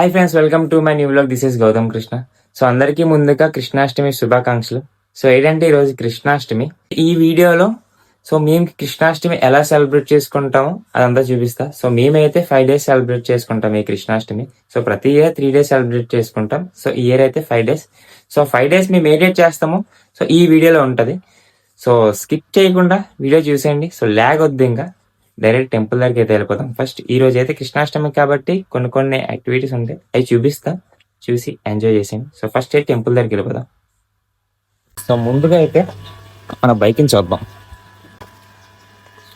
Hi friends, welcome to my new vlog. This is Gautam Krishna. So అందరికీ ముందుగా కృష్ణాష్టమి శుభాకాంక్షలు. So ఏంటంటే ఈరోజు కృష్ణాష్టమి. ఈ వీడియోలో మేము కృష్ణాష్టమి ఎలా సెలబ్రేట్ చేసుకుంటామో అదంతా చూపిస్తా. సో మేమైతే 5 days సెలబ్రేట్ చేసుకుంటాం ఈ కృష్ణాష్టమి. సో ప్రతి ఇయర్ 3 days సెలబ్రేట్ చేసుకుంటాం. సో ఈ ఇయర్ అయితే 5 days. సో 5 days మేము ఏదైతే చేస్తామో సో ఈ వీడియోలో ఉంటది. సో స్కిప్ చేయకుండా వీడియో చూసేయండి. సో ల్యాగ్ వద్దు, ఇంకా డైరెక్ట్ టెంపుల్ దగ్గరికి అయితే వెళ్ళిపోతాం. ఫస్ట్ ఈ రోజు అయితే కృష్ణాష్టమి కాబట్టి కొన్ని యాక్టివిటీస్ ఉంటాయి, అవి చూపిస్తా, చూసి ఎంజాయ్ చేసేయండి. సో ఫస్ట్ అయితే టెంపుల్ దగ్గరికి వెళ్ళిపోదాం. సో ముందుగా అయితే మన బైకింగ్ చూద్దాం.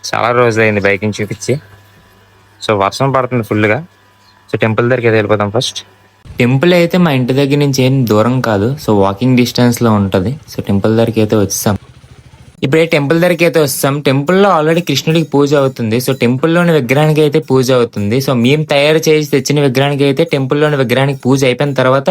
చాలా రోజులైంది బైకింగ్ చూపించి. సో వర్షం పడుతుంది ఫుల్గా. సో టెంపుల్ దగ్గరికి అయితే వెళ్ళిపోదాం. ఫస్ట్ టెంపుల్ అయితే మా ఇంటి దగ్గర నుంచి ఏం దూరం కాదు, సో వాకింగ్ డిస్టెన్స్లో ఉంటుంది. సో టెంపుల్ దగ్గరికి అయితే వచ్చాం. ఇప్పుడే టెంపుల్ దగ్గరికి అయితే వస్తాం. టెంపుల్లో ఆల్రెడీ కృష్ణుడికి పూజ అవుతుంది. సో టెంపుల్లోని విగ్రహానికి అయితే పూజ అవుతుంది. సో మేము తయారు చేసి తెచ్చిన విగ్రహానికి అయితే టెంపుల్లోని విగ్రహానికి పూజ అయిపోయిన తర్వాత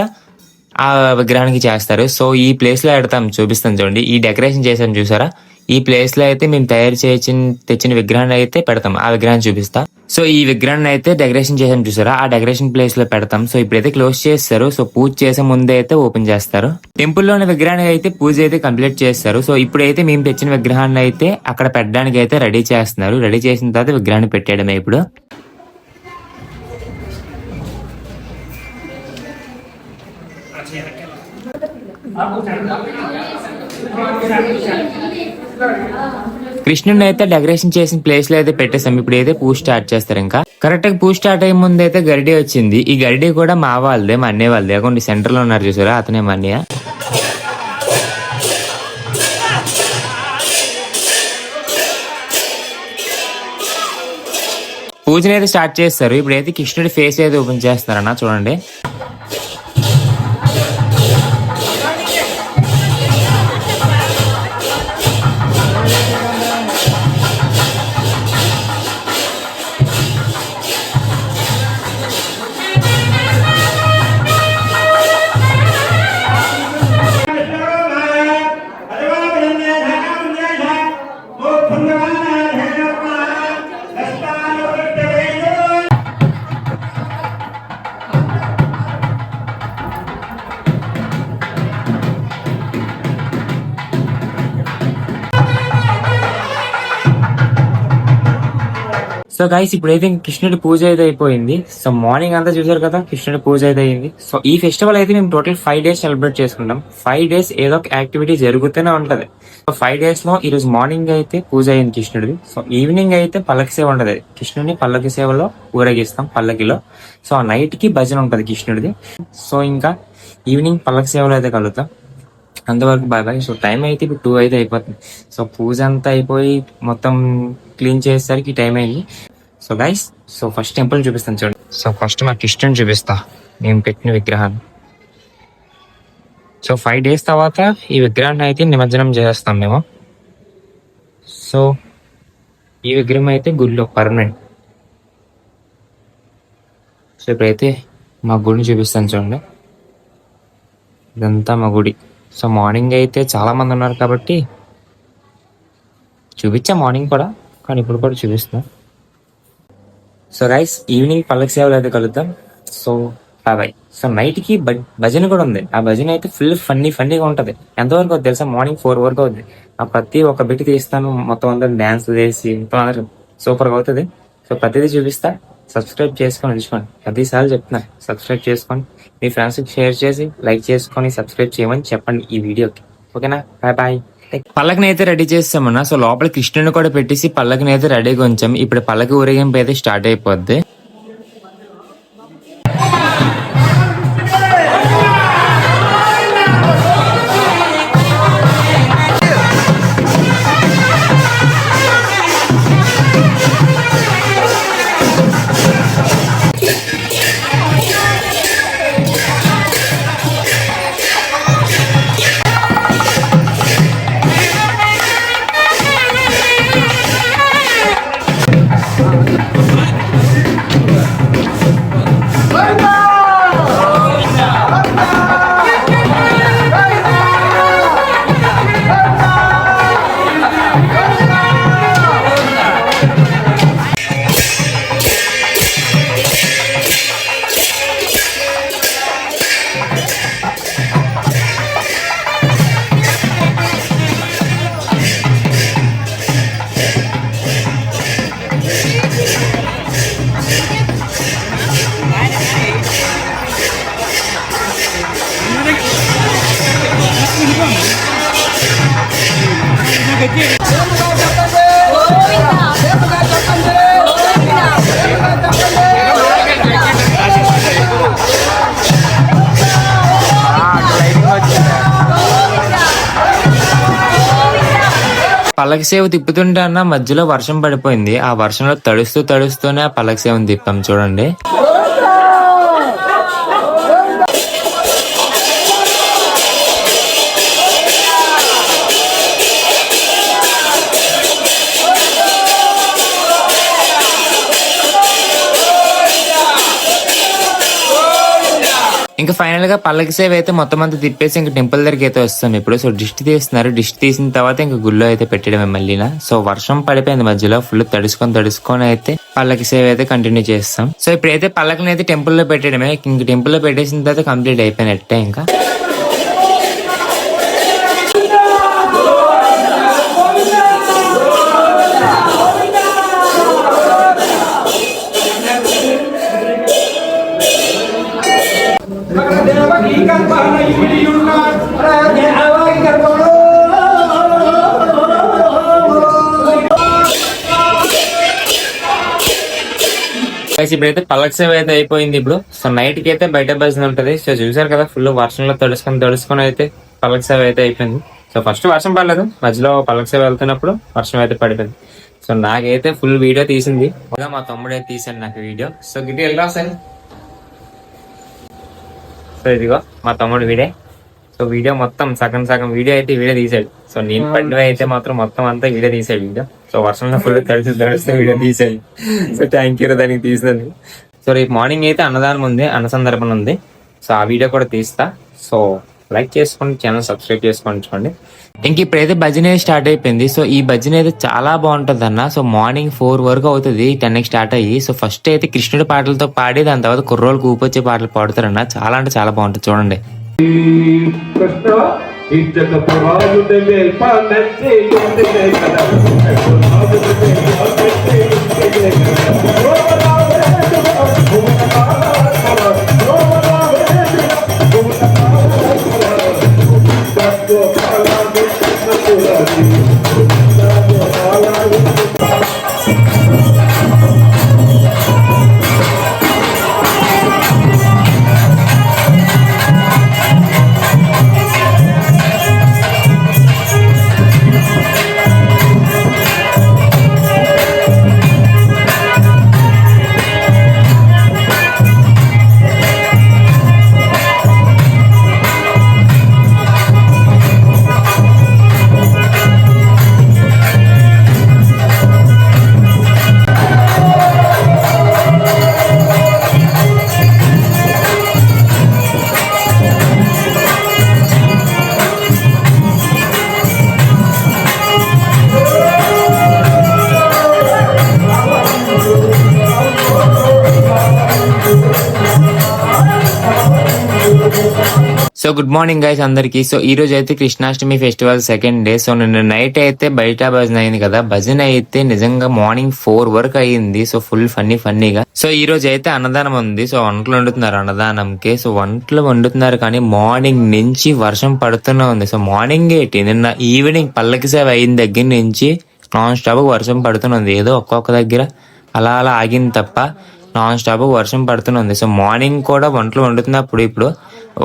ఆ విగ్రహానికి చేస్తారు. సో ఈ ప్లేస్లో పెడతాం, చూపిస్తాను చూడండి. ఈ డెకరేషన్ చేసాం చూసారా, ఈ ప్లేస్లో అయితే మేము తయారు చేసి తెచ్చిన విగ్రహాన్ని అయితే పెడతాం. ఆ విగ్రహాన్ని చూపిస్తా. సో ఈ విగ్రహాన్ని అయితే డెకరేషన్ చేసాం చూసారా, ఆ డెకరేషన్ ప్లేస్ లో పెడతాం. సో ఇప్పుడైతే క్లోజ్ చేస్తారు. సో పూజ చేసే ముందే అయితే ఓపెన్ చేస్తారు. టెంపుల్లోని విగ్రహానికి అయితే పూజ అయితే కంప్లీట్ చేస్తారు. సో ఇప్పుడైతే మేము తెచ్చిన విగ్రహాన్ని అయితే అక్కడ పెట్టడానికి అయితే రెడీ చేస్తున్నారు. రెడీ చేసిన తర్వాత విగ్రహాన్ని పెట్టేయడమే ఇప్పుడు. కృష్ణుని అయితే డెకరేషన్ చేసిన ప్లేస్ లో అయితే పెట్టేసాం. ఇప్పుడు అయితే పూజ స్టార్ట్ చేస్తారు. ఇంకా కరెక్ట్ గా పూజ స్టార్ట్ అయ్యే ముందు అయితే గరిడి వచ్చింది. ఈ గరిడి కూడా మా వాళ్ళదే, మా అన్నయ్య వాళ్ళదే. అక్కడ సెంటర్ లో ఉన్నారు చూసారా, అతనే మా అన్నయ్య. పూజని అయితే స్టార్ట్ చేస్తారు. ఇప్పుడైతే కృష్ణుడి ఫేస్ అయితే ఓపెన్ చేస్తున్నారన్న, చూడండి. సో గైస్, ఇప్పుడైతే కృష్ణుడి పూజ అయితే అయిపోయింది. సో మార్నింగ్ అంతా చూసారు కదా, కృష్ణుడి పూజ అయితే అయింది. సో ఈ ఫెస్టివల్ అయితే మేము టోటల్ 5 days సెలబ్రేట్ చేసుకుంటాం. 5 days ఏదో ఒక యాక్టివిటీ జరుగుతూనే ఉంటది. సో 5 days లో ఈ రోజు మార్నింగ్ అయితే పూజ అయింది కృష్ణుడిది. సో ఈవినింగ్ అయితే పల్లకి సేవ ఉంటది. కృష్ణుడిని పల్లకి సేవలో ఊరేగిస్తాం పల్లకిలో. సో ఆ నైట్ కి భజన ఉంటది కృష్ణుడిది. సో ఇంకా ఈవినింగ్ పల్లకి సేవలో అయితే కలుగుతాం. అంతవరకు బాయ్ బాయ్. సో టైం అయితే ఇప్పుడు 2 అయితే అయిపోతుంది. సో పూజ అంతా అయిపోయి మొత్తం క్లీన్ చేసేసరికి టైం అయింది. So guys, so first temple చూపిస్తాను చూడండి. సో ఫస్ట్ మా కృష్ణుని చూపిస్తా, మేము పెట్టిన విగ్రహాన్ని. సో 5 days తర్వాత ఈ విగ్రహాన్ని అయితే నిమజ్జనం చేస్తాం మేము. సో ఈ విగ్రహం అయితే గుడిలో పర్మనెంట్. సో ఇప్పుడైతే మా గుడిని చూపిస్తాను చూడండి. ఇదంతా మా గుడి. సో మార్నింగ్ అయితే చాలా మంది ఉన్నారు కాబట్టి చూపించా మార్నింగ్ కూడా, కానీ ఇప్పుడు కూడా చూపిస్తున్నా. సో గైస్, ఈవినింగ్ పల్లకి సేవలు అయితే కలుద్దాం. So bye. సో నైట్ కి భజన కూడా ఉంది. ఆ భజన అయితే ఫుల్ ఫన్నీగా ఉంటది. ఎంతవరకు అవుతుంది తెలుసా, మార్నింగ్ 4 వరకు అవుతుంది. ఆ ప్రతి ఒక్క బిట్ తీస్తాను, మొత్తం అందరూ డాన్స్ చేసి మొత్తం అందరూ సూపర్ గా అవుతుంది. సో ప్రతిదీ చూపిస్తా. సబ్స్క్రైబ్ చేసుకొని ఉంచుకోండి. 10 సార్లు చెప్తున్నా, సబ్స్క్రైబ్ చేసుకొని మీ ఫ్రెండ్స్కి షేర్ చేసి లైక్ చేసుకొని సబ్స్క్రైబ్ చేయమని చెప్పండి ఈ వీడియోకి. ఓకేనా, బాయ్ బాయ్. పల్లకిని అయితే రెడీ చేస్తామన్నా. సో లోపల కృష్ణుని కూడా పెట్టేసి పల్లకిని అయితే రెడీగా ఉంచాం. ఇప్పుడు పల్లకి ఊరేగింపు అయితే స్టార్ట్ అయిపోద్ది. పల్లకి సేవ తిప్పుతుంటే అన్న మధ్యలో వర్షం పడిపోయింది. ఆ వర్షంలో తడుస్తూనే ఆ పల్లకి సేవను తిప్పాం చూడండి. ఇంకా ఫైనల్ గా పల్లకి సేవ అయితే మొత్తం అంతా తిప్పేసి ఇంకా టెంపుల్ దగ్గరికి అయితే వస్తాం ఇప్పుడు. సో దిష్టి తీస్తున్నారు, దిష్టి తీసిన తర్వాత ఇంకా గుళ్ళో అయితే పెట్టడమే మళ్ళీనా. సో వర్షం పడిపోయింది మధ్యలో, ఫుల్ తడుసుకొని అయితే పల్లకి సేవ అయితే కంటిన్యూ చేస్తాం. సో ఇప్పుడైతే పల్లకిని అయితే టెంపుల్ లో పెట్టడమే. ఇంక టెంపుల్ లో పెట్టేసిన తర్వాత కంప్లీట్ అయిపోయినట్టే ఇంకా. ఇప్పుడైతే పల్లకి సేవ అయితే అయిపోయింది ఇప్పుడు. సో నైట్ కి అయితే బయట భజన ఉంటది. సో చూసారు కదా ఫుల్ వర్షంలో తడుసుకొని అయితే పల్లకి సేవ అయితే అయిపోయింది. సో ఫస్ట్ వర్షం పడలేదు, మధ్యలో పల్లకి సేవ వెళ్తున్నప్పుడు వర్షం అయితే పడిపోయింది. సో నాకైతే ఫుల్ వీడియో తీసింది, మా తమ్ముడు అయితే తీసాడు నాకు వీడియో. సో గిట్టి వెళ్ళరా సార్. సో ఇదిగో మా తమ్ముడు వీడే. సో వీడియో మొత్తం సగం వీడియో అయితే వీడియో తీసాడు. సో నేను పడినవి అయితే మాత్రం మొత్తం అంతా వీడియో తీసాడు వీడియో. సో వర్షంలో ఫుల్ తడిస్తే వీడియో తీసాడు. సో థ్యాంక్ యూ దానికి తీసినందుకు. సో రేపు మార్నింగ్ అయితే అన్నదానం ఉంది, అన్న సందర్భం ఉంది. సో ఆ వీడియో కూడా తీస్తా. సో లైక్ చేసుకోండి, ఛానల్ సబ్స్క్రైబ్ చేసుకోండి. ఇంక ఇప్పుడైతే భజన స్టార్ట్ అయిపోయింది. సో ఈ భజన అయితే చాలా బాగుంటది అన్న. సో మార్నింగ్ 4 వరకు అవుతుంది, 10కి స్టార్ట్ అయ్యి. సో ఫస్ట్ అయితే కృష్ణుడి పాటలతో పాడి దాని తర్వాత కుర్రోళ్ళకి ఊపొచ్చే పాటలు పాడుతారన్న. చాలా అంటే చాలా బాగుంటుంది చూడండి. సో గుడ్ మార్నింగ్ గైస్ అందరికి. సో ఈ రోజు అయితే Krishnashtami festival second day. So నిన్న నైట్ అయితే బయట భజన అయింది కదా. భజన అయితే నిజంగా మార్నింగ్ 4 వరకు అయ్యింది. సో ఫుల్ ఫన్నీగా. సో ఈ రోజు అయితే అన్నదానం ఉంది. సో వంటలు వండుతున్నారు అన్నదానంకి. సో వంటలు వండుతున్నారు కానీ మార్నింగ్ నుంచి వర్షం పడుతూనే ఉంది. సో మార్నింగ్ ఏంటి నిన్న ఈవినింగ్ పల్లకి సేవ అయిన దగ్గర నుంచి నాన్ స్టాప్ వర్షం పడుతూనే ఉంది. ఏదో ఒక్కొక్క దగ్గర అలా ఆగింది తప్ప నాన్ స్టాప్ వర్షం పడుతూనే ఉంది. సో మార్నింగ్ కూడా వంటలు వండుతున్నప్పుడు ఇప్పుడు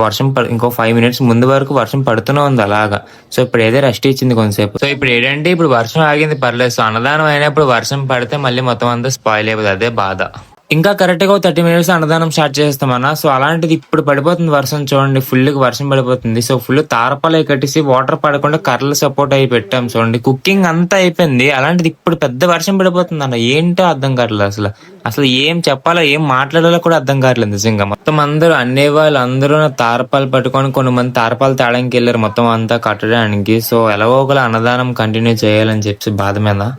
వర్షం ఇంకో 5 మినిట్స్ ముందు వరకు వర్షం పడుతూనే ఉంది అలాగా. సో ఇప్పుడు ఏదో రెస్ట్ ఇచ్చింది కొంతసేపు. సో ఇప్పుడు ఏంటంటే ఇప్పుడు వర్షం ఆగింది పర్లేదు. సో అన్నదానం అయినప్పుడు వర్షం పడితే మళ్ళీ మొత్తం అంతా స్పాయిల్ అయిపోతుంది, అదే బాధ. ఇంకా కరెక్ట్ గా 30 మినిట్స్ అన్నదానం స్టార్ట్ చేస్తామన్నా. సో అలాంటిది ఇప్పుడు పడిపోతుంది వర్షం చూడండి, ఫుల్ గా వర్షం పడిపోతుంది. సో ఫుల్ తారపాలు కట్టేసి వాటర్ పడకుండా కర్రలు సపోర్ట్ అయి పెట్టాం చూడండి. కుకింగ్ అంతా అయిపోయింది, అలాంటిది ఇప్పుడు పెద్ద వర్షం పడిపోతుంది అన్న. ఏంటో అర్థం కావట్లేదు అసలు ఏం చెప్పాలో ఏం మాట్లాడాలో కూడా అర్థం కావట్లేదు నిజంగా. మొత్తం అందరూ వాళ్ళు అందరూ తారపాలు పట్టుకొని కొంతమంది తారపాలు తేడానికి వెళ్ళారు మొత్తం అంతా కట్టడానికి. సో ఎలాగో ఒకలా అన్నదానం కంటిన్యూ చేయాలని చెప్పి బాధ మీద.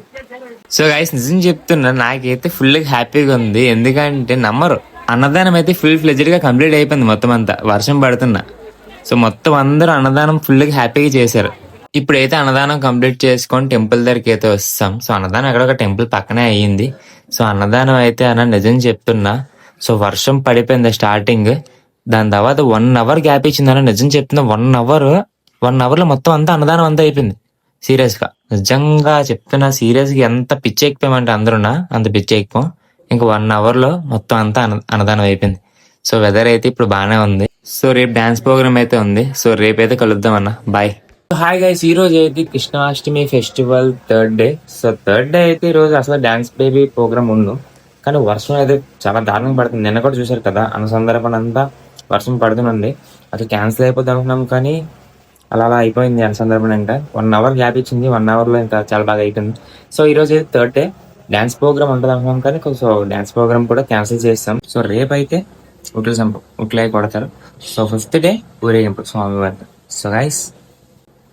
సో గైస్ నిజం చెప్తున్నా, నాకైతే ఫుల్ హ్యాపీగా ఉంది. ఎందుకంటే నమ్మరు, అన్నదానం అయితే ఫుల్ ఫ్లెజ్డ్ గా కంప్లీట్ అయిపోయింది మొత్తం అంతా వర్షం పడుతున్నా. సో మొత్తం అందరూ అన్నదానం ఫుల్ గా హ్యాపీగా చేశారు. ఇప్పుడైతే అన్నదానం కంప్లీట్ చేసుకొని టెంపుల్ దగ్గరికి అయితే వస్తాం. సో అన్నదానం ఎక్కడొక టెంపుల్ పక్కనే అయ్యింది. సో అన్నదానం అయితే అన్న నిజం చెప్తున్నా, సో వర్షం పడిపోయింది స్టార్టింగ్, దాని తర్వాత 1 అవర్ గ్యాప్ ఇచ్చిందన్న. నిజం చెప్తున్నా 1 అవర్ లో మొత్తం అంతా అన్నదానం అంతా అయిపోయింది. సీరియస్ గా నిజంగా చెప్తున్నా, సీరియస్ గా ఎంత పిచ్చి ఎక్కిపోయామంటే అందరున్నా అంత పిచ్చి ఎక్కిపోం. ఇంకా 1 అవర్ లో మొత్తం అంతా అన్నదానం అయిపోయింది. సో వెదర్ అయితే ఇప్పుడు బాగానే ఉంది. సో రేపు డాన్స్ ప్రోగ్రామ్ అయితే ఉంది. సో రేపైతే కలుద్దాం అన్న, బాయ్. హాయ్ గైస్, ఈ రోజు అయితే Krishnashtami festival third day. So third day అయితే ఈ రోజు అసలు డాన్స్ బేబీ ప్రోగ్రామ్ ఉంది, కానీ వర్షం అయితే చాలా దారుణంగా పడుతుంది. నిన్న కూడా చూశారు కదా, అనుసందర్భం అంతా వర్షం పడుతుంది. అది క్యాన్సిల్ అయిపోద్ది అనుకున్నాం, కానీ అలా అయిపోయింది. అనుసందర్భం ఇంకా 1 hour గ్యాప్ ఇచ్చింది, 1 hourలో ఇంకా చాలా బాగా అయిపోయింది. సో ఈ రోజు అయితే థర్డ్ డే డాన్స్ ప్రోగ్రామ్ ఉంటుంది అనుకున్నాం, కానీ సో డాన్స్ ప్రోగ్రామ్ కూడా క్యాన్సిల్ చేస్తాం. సో రేపు అయితే ఉట్లే కొడతారు. సో 5th డే ఊరేగింపు స్వామివారి. సో గైస్,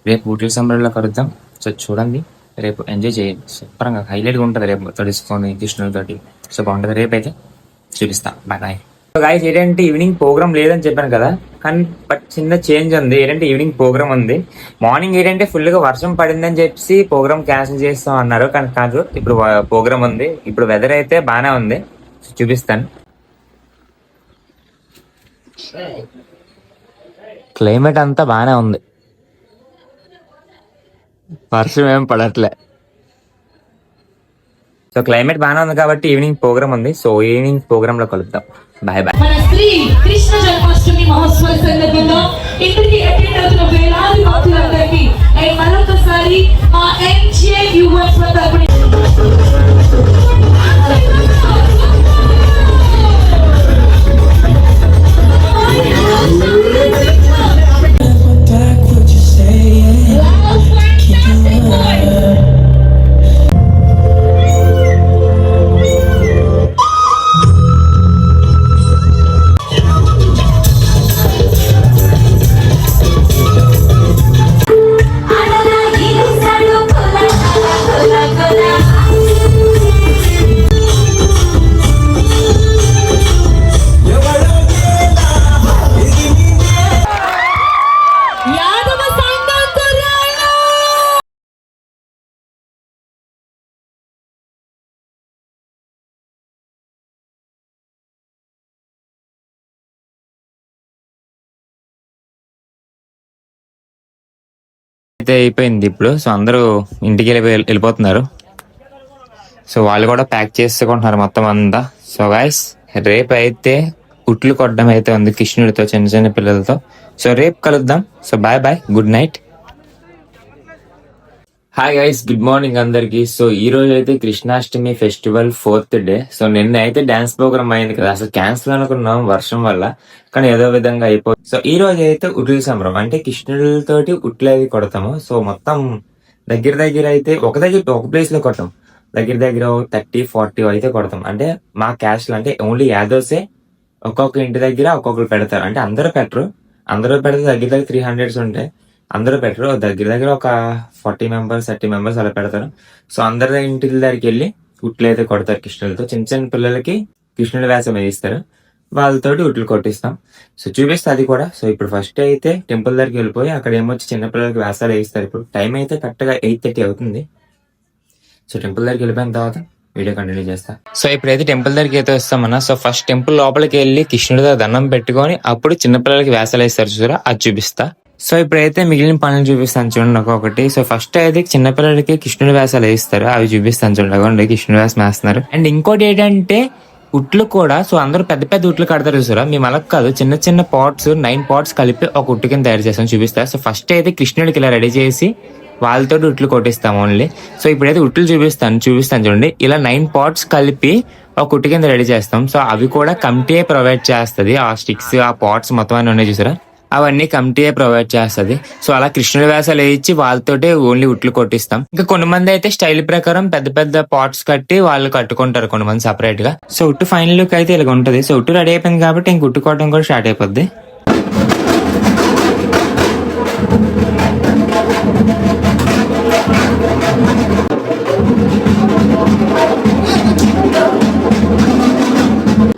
రేపు ఊటీల సంబరంలో కలుద్దాం. సో చూడండి, రేపు ఎంజాయ్ చేయండి. సూపర్గా హైలైట్గా ఉంటుంది రేపు తడుచుకొని కృష్ణులతోటి. సో బాగుంటుంది. రేపు అయితే చూపిస్తా. Bye bye. గాయస్, ఏంటంటే ఈవినింగ్ ప్రోగ్రామ్ లేదని చెప్పాను కదా, కానీ బట్ చిన్న చేంజ్ ఉంది. ఏంటంటే ఈవినింగ్ ప్రోగ్రామ్ ఉంది. మార్నింగ్ ఏంటంటే ఫుల్గా వర్షం పడిందని చెప్పి ప్రోగ్రామ్ క్యాన్సిల్ చేస్తాం అన్నారు, కానీ కాదు, ఇప్పుడు ప్రోగ్రామ్ ఉంది. ఇప్పుడు వెదర్ అయితే బాగానే ఉంది. సో చూపిస్తాను. క్లైమేట్ అంతా బాగానే ఉంది, వర్షం ఏం పడట్లే. సో క్లైమేట్ బాగానే ఉంది కాబట్టి ఈవినింగ్ ప్రోగ్రామ్ ఉంది. సో ఈవినింగ్ ప్రోగ్రామ్ లో కలుద్దాం. Bye bye. మన శ్రీ కృష్ణ జన్మాష్టమి మహోత్సవ సందర్భంగా ఇక్కడికి అటెండ్ అవుతున్న వేలాది భక్తులందరికీ మరొకసారి మా ఎంజే యూఎస్ తరపున అయితే అయిపోయింది ఇప్పుడు. సో అందరూ ఇంటికి వెళ్ళిపోతున్నారు. సో వాళ్ళు కూడా ప్యాక్ చేసుకుంటున్నారు మొత్తం అంతా. సో గైస్, రేపు అయితే ఉట్లు కొట్టడం అయితే ఉంది కృష్ణుడితో, చిన్న చిన్న పిల్లలతో. సో రేపు కలుద్దాం. So bye bye, good night. Hi guys, good morning అందరికి. సో ఈ రోజు అయితే Krishnashtami festival 4th day. So నిన్న అయితే డాన్స్ ప్రోగ్రామ్ అయింది కదా, అసలు క్యాన్సిల్ అనుకున్నాం వర్షం వల్ల, కానీ ఏదో విధంగా అయిపోయింది. సో ఈ రోజు అయితే ఉట్ల సంబరం, అంటే కృష్ణుడితోటి ఉట్లు అవి కొడతాము. సో మొత్తం దగ్గర అయితే ఒక ప్లేస్ లో కొడతాం. దగ్గర 30-40 అయితే కొడతాం. అంటే మా క్యాస్ట్ అంటే ఓన్లీ యాదవ్సే ఒక్కొక్క ఇంటి దగ్గర ఒక్కొక్కరు పెడతారు. అంటే అందరూ పెట్టరు, అందరూ పెడితే దగ్గర 300 ఉంటాయి. అందరూ పెట్టరు, దగ్గర ఒక 40 members 30 members అలా పెడతారు. సో అందరి ఇంటి దగ్గరికి వెళ్ళి ఉట్లు అయితే కొడతారు కృష్ణులతో. చిన్న చిన్న పిల్లలకి కృష్ణుడి వేషం వేయిస్తారు, వాళ్ళతోటి ఉట్లు కొట్టిస్తాం. సో చూపిస్తా అది కూడా. సో ఇప్పుడు ఫస్ట్ అయితే టెంపుల్ దగ్గరికి వెళ్ళిపోయి అక్కడ ఏమొచ్చి చిన్న పిల్లలకి వేషాలు వేయిస్తారు. ఇప్పుడు టైం అయితే కరెక్ట్ గా 8:30 అవుతుంది. సో టెంపుల్ దగ్గరికి వెళ్ళిపోయిన తర్వాత వీడియో కంటిన్యూ చేస్తా. సో ఇప్పుడైతే టెంపుల్ దగ్గరికి అయితే వస్తామన్నా. సో ఫస్ట్ టెంపుల్ లోపలికి వెళ్ళి కృష్ణుడితో దండం పెట్టుకొని అప్పుడు చిన్నపిల్లలకి వేషాలు వేస్తారు చూసారా, అది చూపిస్తా. సో ఇప్పుడైతే మిగిలిన పనులు చూపిస్తాను చూడండి ఒక్కొక్కటి. సో ఫస్ట్ అయితే చిన్నపిల్లలకి కృష్ణుడి వేషాలు వేస్తారు, అవి చూపిస్తాను చూడండి. కృష్ణుడి వేషం వేస్తున్నారు. అండ్ ఇంకోటి ఏంటంటే ఉట్లు కూడా. సో అందరూ పెద్ద పెద్ద ఉట్లు కడతారు చూసారా, మేము అలా కాదు, చిన్న చిన్న పాట్స్ 9 pots కలిపి ఒక ఉట్టు కింద తయారు చేస్తాం, చూపిస్తారు. సో ఫస్ట్ అయితే కృష్ణుడికి ఇలా రెడీ చేసి వాళ్ళతో ఉట్లు కొట్టిస్తాం ఓన్లీ. సో ఇప్పుడైతే ఉట్లు చూపిస్తాను చూడండి. ఇలా 9 pots కలిపి ఒక ఉట్టు కింద రెడీ చేస్తాం. సో అవి కూడా కమిటీ ప్రొవైడ్ చేస్తుంది. ఆ స్టిక్స్, ఆ పాట్స్ మొత్తం అన్నీ ఉన్నాయి చూసారా, అవన్నీ కమిటీయే ప్రొవైడ్ చేస్తుంది. సో అలా కృష్ణుడి వేషాలు వేయించి వాళ్ళతోటే ఓన్లీ ఉట్లు కొట్టిస్తాం. ఇంకా కొంతమంది అయితే స్టైల్ ప్రకారం పెద్ద పెద్ద పాట్స్ కట్టి వాళ్ళు కట్టుకుంటారు కొంతమంది సపరేట్ గా. సో ఉట్టు ఫైనల్ లుక్ అయితే ఇలా ఉంటుంది. సో ఉట్టు రెడీ అయిపోయింది కాబట్టి ఇంక ఉట్టు కొట్టడం కూడా స్టార్ట్ అయిపోద్ది.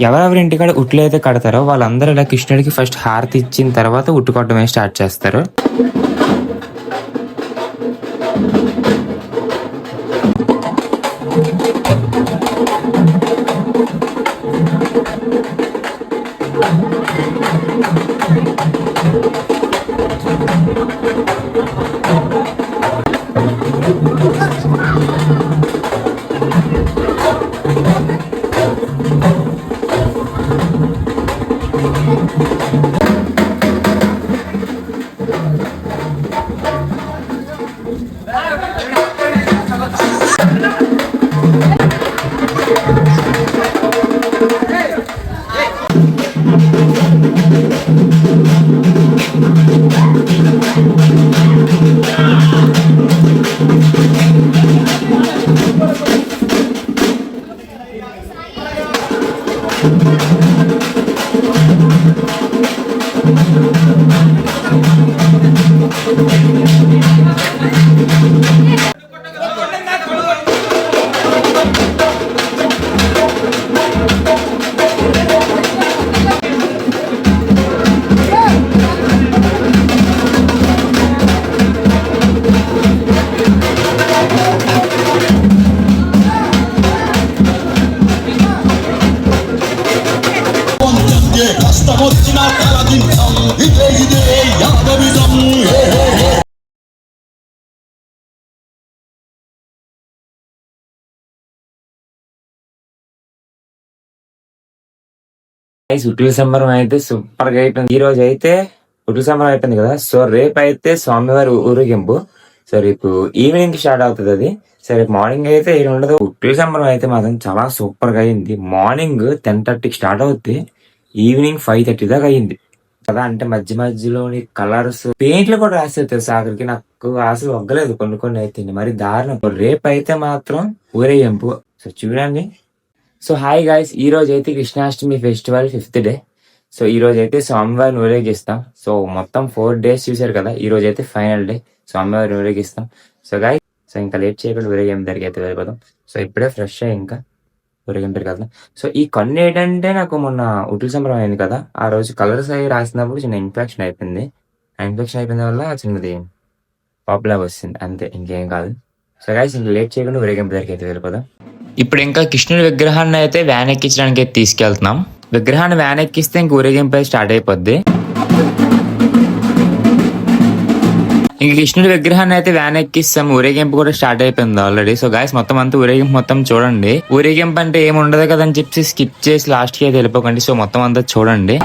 ఎవరెవరి ఇంటికాడ ఉట్లు అయితే కడతారో వాళ్ళందరూ ఇలా కృష్ణుడికి ఫస్ట్ హారతి ఇచ్చిన తర్వాత ఉట్టు కొట్టడమే స్టార్ట్ చేస్తారు. కష్టమొచ్చిన తలదించం ఇదే ఇదే యాదవిజం ఉటుల సంబరం అయితే సూపర్ గా అయిపోయింది. ఈ రోజు అయితే ఉటుల సంబరం అయిపోయింది కదా. సో రేపు అయితే స్వామివారి ఊరేగింపు. సో రేపు ఈవినింగ్ స్టార్ట్ అవుతుంది అది. సో రేపు మార్నింగ్ అయితే ఏమి ఉండదు. ఉటుల సంబరం అయితే మాత్రం చాలా సూపర్ గా అయింది. మార్నింగ్ 10:30కి స్టార్ట్ అవుతే ఈవినింగ్ 5:30 దాకా అయింది కదా. అంటే మధ్య మధ్యలోని కలర్స్ పెయింట్లు కూడా రాస్తారు తెలుసు. ఆఖరికి నాకు అసలు ఒగ్గలేదు కొన్ని అయితే మరి దారుణం. రేపు అయితే మాత్రం ఊరేగింపు. సో చూడండి. సో హాయ్ గాయ్స్, ఈ రోజు అయితే Krishnashtami festival 5th day. So ఈ రోజు అయితే స్వామివారిని ఊరేగిస్తాం. సో మొత్తం 4 days చూసారు కదా. ఈ రోజు అయితే ఫైనల్ డే స్వామివారిని ఊరేగిస్తాం. సో గాయ్స్, సో ఇంకా లేట్ చేయకుండా ఊరేగింపు దగ్గరికి అయితే వెళ్ళిపోదాం. సో ఇప్పుడే ఫ్రెష్ అయ్యి ఇంకా ఊరేగింపు కదా. సో ఈ కన్ను ఏంటంటే నాకు మొన్న ఉటుల సంబరం అయింది కదా, ఆ రోజు కలర్స్ అవి రాసినప్పుడు చిన్న ఇన్ఫెక్షన్ అయిపోయింది. ఆ ఇన్ఫెక్షన్ అయిపోయిన వల్ల చిన్నది పాపులర్ వస్తుంది అంతే, ఇంకేం కాదు. సో గాయ్స్, ఇంకా లేట్ చేయకుండా ఊరేగింపు దగ్గరికి అయితే వెళ్ళిపోదాం. ఇప్పుడు ఇంకా కృష్ణుడి విగ్రహాన్ని అయితే వ్యాన్ ఎక్కించడానికి అయితే తీసుకెళ్తున్నాం. విగ్రహాన్ని వ్యాన్ ఎక్కిస్తే ఇంక ఊరేగింపు స్టార్ట్ అయిపోద్ది. ఇంక కృష్ణుడి విగ్రహాన్ని అయితే వ్యాన్ ఎక్కిస్తాం. ఊరేగింపు కూడా స్టార్ట్ అయిపోయింది ఆల్రెడీ. సో గాయస్, మొత్తం అంతా ఊరేగింపు మొత్తం చూడండి. ఊరేగింపు అంటే ఏమి ఉండదు కదా అని చెప్పి స్కిప్ చేసి లాస్ట్ కి అయితే వెళ్ళిపోకండి. సో మొత్తం అంతా చూడండి.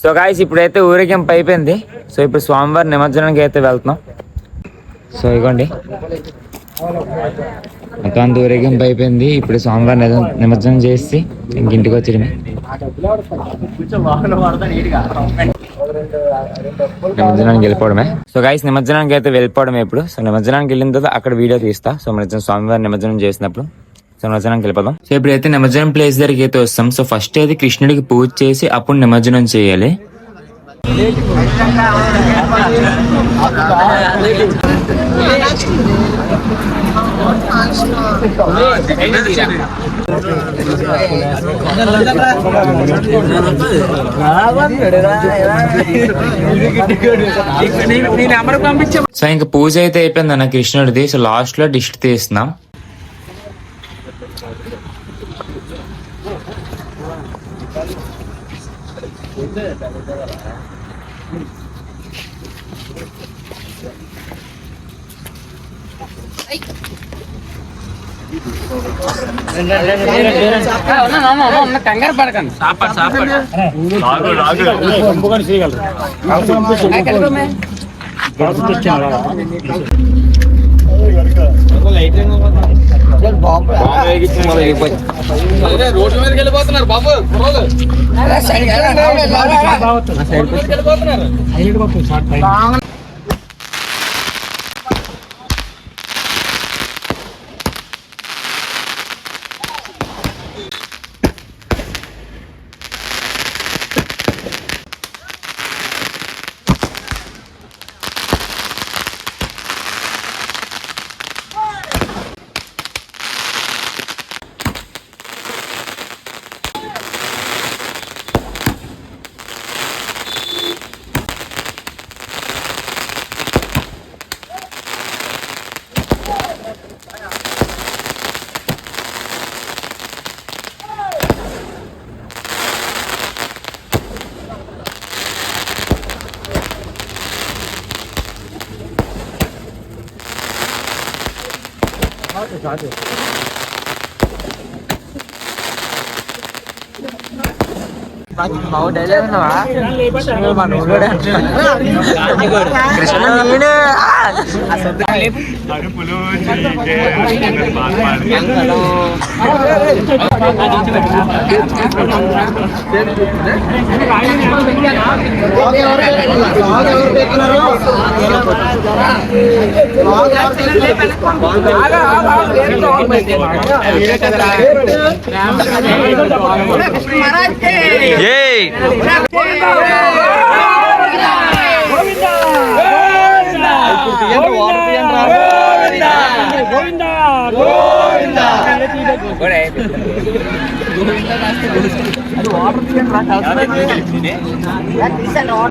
సో గాయస్ ఇప్పుడైతే ఊరేగింపు అయిపోయింది. సో ఇప్పుడు స్వామివారి నిమజ్జనానికి అయితే వెళ్తున్నాం. సో ఇగోండి మొత్తం ఊరేగింపు అయిపోయింది. ఇప్పుడు స్వామివారి నిమజ్జనం చేసి ఇంటికి వచ్చేయడమే. నిమజ్జనానికి వెళ్ళిపోవడమే. సో గాయస్ నిమజ్జనానికి అయితే వెళ్ళిపోవడమే ఇప్పుడు. సో నిమజ్జనానికి వెళ్ళిన తర్వాత అక్కడ వీడియో తీస్తా. సో స్వామివారి నిమజ్జనం చేసినప్పుడు సో నిమజ్జనానికి వెళ్ళిపోదాం. సో ఇప్పుడైతే నిమజ్జనం ప్లేస్ దగ్గరికి అయితే వస్తాం. సో ఫస్ట్ అయితే కృష్ణుడికి పూజ చేసి అప్పుడు నిమజ్జనం చేయాలి. సో ఇంకా పూజ అయితే అయిపోయింది అన్న కృష్ణుడిది. సో లాస్ట్ లో డిష్ తీస్తున్నాం. కంగారు పడకండి. రోడ్ల మీదకి వెళ్ళిపోతున్నారు బాబు.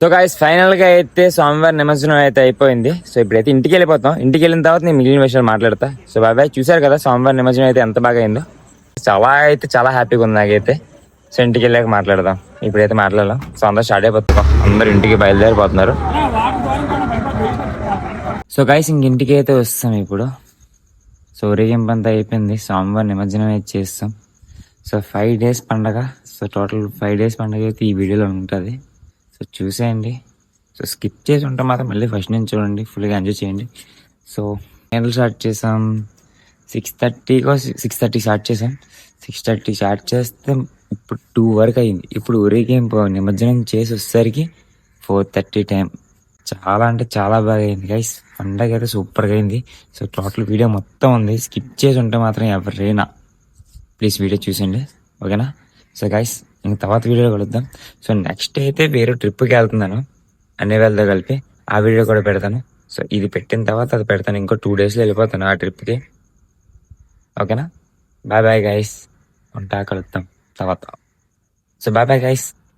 సో గైస్ ఫైనల్ గా అయితే స్వామివారి నిమజ్జనం అయితే అయిపోయింది. సో ఇప్పుడైతే ఇంటికి వెళ్ళిపోతాం. ఇంటికి వెళ్ళిన తర్వాత నేను మిగిలిన విషయాలు మాట్లాడతా. సో బాబాయ్ చూసారు కదా స్వామివారి నిమజ్జనం అయితే ఎంత బాగా అయిందో. చాలా హ్యాపీగా ఉంది నాకైతే. సో ఇంటికి వెళ్ళాక మాట్లాడదాం. ఇప్పుడైతే మాట్లాడదాం. సో అందరూ స్టార్ట్ అయిపోతాం. అందరూ ఇంటికి బయలుదేరిపోతున్నారు. సో గైస్ ఇంటికి అయితే వస్తాం ఇప్పుడు. సో ఊరేగింపు అంతా అయిపోయింది. స్వామివారి నిమజ్జనం అయితే చేస్తాం. సో 5 days పండగ. సో టోటల్ 5 days పండగ అయితే ఈ వీడియోలో ఉంటుంది. సో చూసేయండి. సో స్కిప్ చేసి ఉంటే మాత్రం మళ్ళీ ఫస్ట్ నుంచి చూడండి. ఫుల్గా ఎంజాయ్ చేయండి. సో నేను స్టార్ట్ చేసాం 6:30 స్టార్ట్ చేసాం. 6:30 స్టార్ట్ చేస్తే ఇప్పుడు 2 వరకు అయింది. ఇప్పుడు ఊరేగింపు నిమజ్జనం చేసి వచ్చేసరికి 4:30 టైం. చాలా అంటే చాలా బాగా అయింది గైస్. పండగ అయితే సూపర్గా అయింది. సో టోటల్ వీడియో మొత్తం ఉంది. స్కిప్ చేసి ఉంటే మాత్రం ఎవరైనా ప్లీజ్ వీడియో చూసండి, ఓకేనా? సో గైస్ ఇంక తర్వాత వీడియో కలుద్దాం. సో నెక్స్ట్ అయితే వేరే ట్రిప్కి వెళ్తున్నాను అన్ని వాళ్ళతో కలిపి. ఆ వీడియో కూడా పెడతాను. సో ఇది పెట్టిన తర్వాత అది పెడతాను. ఇంకో 2 daysలో వెళ్ళిపోతాను ఆ ట్రిప్కి, ఓకేనా? Bye bye guys. ఉంటా, కలుద్దాం తర్వాత. So bye bye guys.